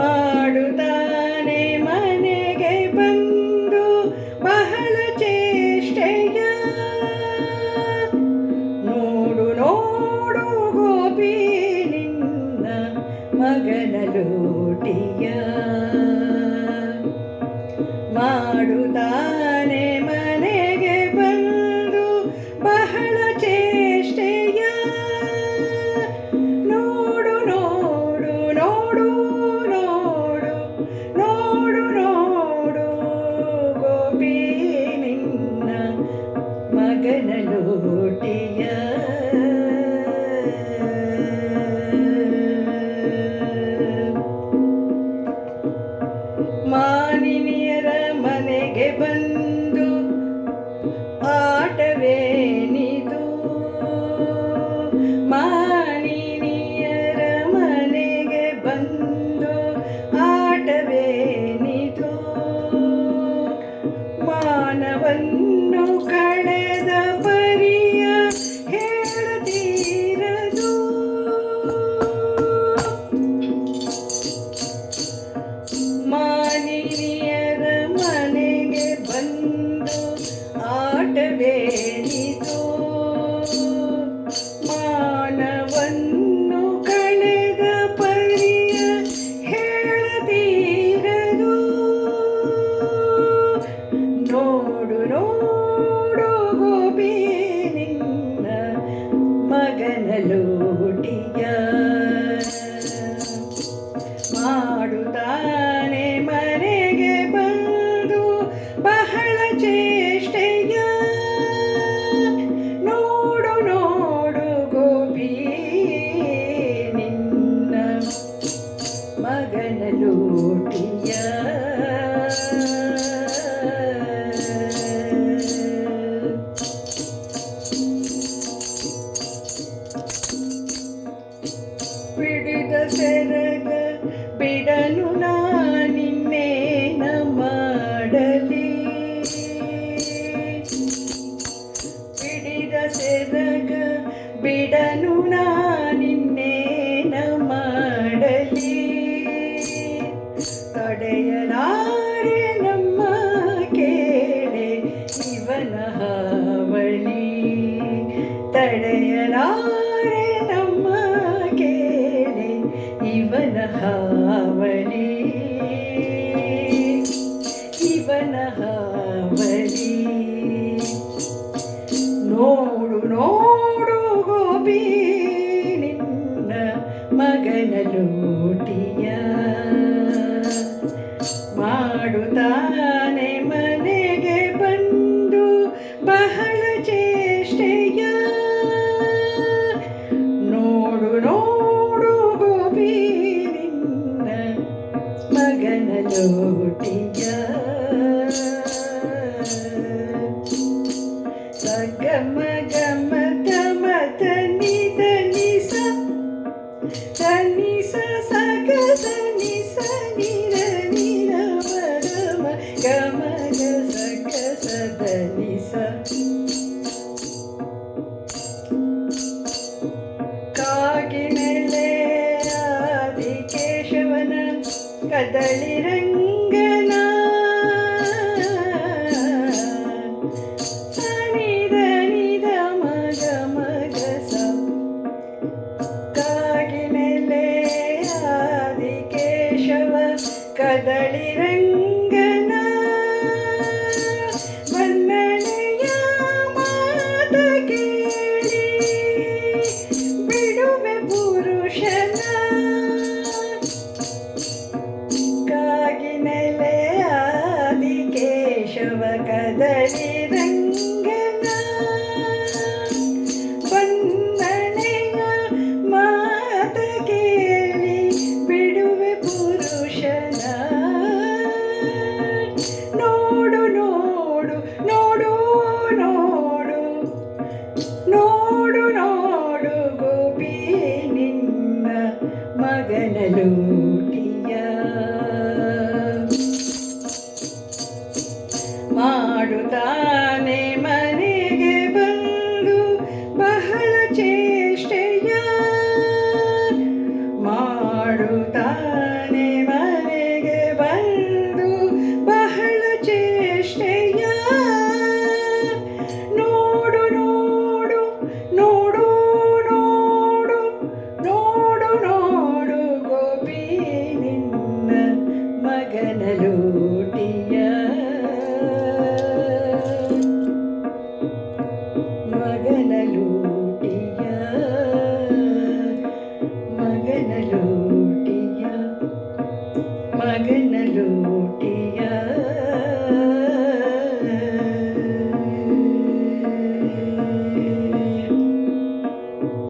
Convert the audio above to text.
ಮಾಡುತ್ತಾನೆ ಮನೆಗೆ ಬಂದು ಬಹಳ ಚೇಷ್ಟೆಯ. ನೋಡು ನೋಡು ಗೋಪಿ ನಿನ್ನ ಮಗನ ಲೂಟಿಯ. ಮಾಡುತ್ತಾನೆ ಮನೆಗೆ ಬಂದು ಬಹಳ ಚೇಷ್ಟೆಯ. ನೋಡು ನೋಡು ನೋಡು ನೋಡು ನೋಡು ನೋಡು ಗೋಪಿ ನಿನ್ನ ಮಗನ ಲೂಟಿಯ. ಮಾನಿನಿಯರ ಮನೆಗೆ ಬಂದು ಆಟವೇನಿದು. ಮಾನಿನಿಯರ ಮನೆಗೆ ಬಂದು ಆಟವೇನಿದು. ಮಾನವನ್ನು ಕಳೆದ ಪರಿಯ ಹೇಳತೀರದು. ಮಾನಿನಿಯರ ಮನೆಗೆ ಬಂದು ಆಟವೇನಿದು. ಮಾನವನ್ನು ಕಳೆದ ಪರಿಯ ಹೇಳತೀರದು. ನೋಡು ನೋಡು ಗೋಪಿ ನಿನ್ನ ಮಗನ ಲೂಟಿಯ. ಮಾಡುತ್ತಾನೆ ಮನೆಗೆ ಬಂದು ಬಹಳ ಚೇಷ್ಟೆಯ. ನೋಡು ನೋಡು ಗೋಪಿ ನಿನ್ನ ಮಗನ ಲೂಟಿಯ. ಬಿಡಿದ ಸೆರಗ ಬಿಡನು ನಾನಿನ್ನೇನ ಮಾಡಲಿ. ಬಿಡಿದ ಸೆರಗ ಬಿಡನು ನಾನಿನ್ನೇನ ಮಾಡಲಿ. ತಡೆಯಲಾರೆ ನಮ್ಮ ಕೇಳೆ ಇವನ ಹಾವಳಿ. ತಡೆಯಲಾರೆ ನಮ್ಮ ಕೇಳೆ ಇವನ ಹಾವಳಿ. ಇವನ ಹಾವಳಿ. ನೋಡು ನೋಡು ಗೋಪಿ ನಿನ್ನ ಮಗನ ಲೂಟಿಯ. ಮಾಡುತ್ತಾನೆ ಮನೆಗೆ ಬಂದು ಬಹಳ ಚೇಷ್ಟೆಯ. ನೋಡು ನೋಡು ಗೋಪಿ ನಿನ್ನ ಮಗನ ಲೂಟಿಯ. ಗಮ ಗಮ ಗಮ ತನಿ ತನಿ ಸ ತನಿ ಸ ಸಗ ತನಿ ಸ ನಿರ ನಿರ ವರಮ ಗಮ ಗ ಸಗ ಸ ತನಿ ಸ. ಕಾಗಿನೆಲೆ ಆದಿ ಕೇಶವನ ಕದಳಿ ರಂಗನ. ನಿದ ನಿದ ಮಗ ಮಗ ಸ. ಕಾಗಿನೆಲೆ ಆದಿ ಕೇಶವ ಕದಳಿ ರಂಗನ. ಮನ್ನಣೆಯ ಮಾತ ಕೇಳಿ ಬಿಡುವೆ ಪುರುಷನ. ಕಾಗಿನೆಲೆ ಆದಿ ಕೇಶವ ಕದಳಿ ರಂಗನ. ಬಂದನೆಯ ಮಾತ ಕೇಳಿ ಬಿಡುವೆ ಪುರುಷನ. ನೋಡು ನೋಡು ನೋಡು ನೋಡು ನೋಡು ನೋಡು ಗೋಪಿ ನಿನ್ನ ಮಗನ ಲೂಟಿಯ. ಮಾಡುತ್ತಾನೆ ಮನೆಗೆ ಬಂದು ಬಹಳ ಚೇಷ್ಟೆಯ. ಮಾಡುತ್ತಾನೆ ಮಗನ ಲೂಟಿ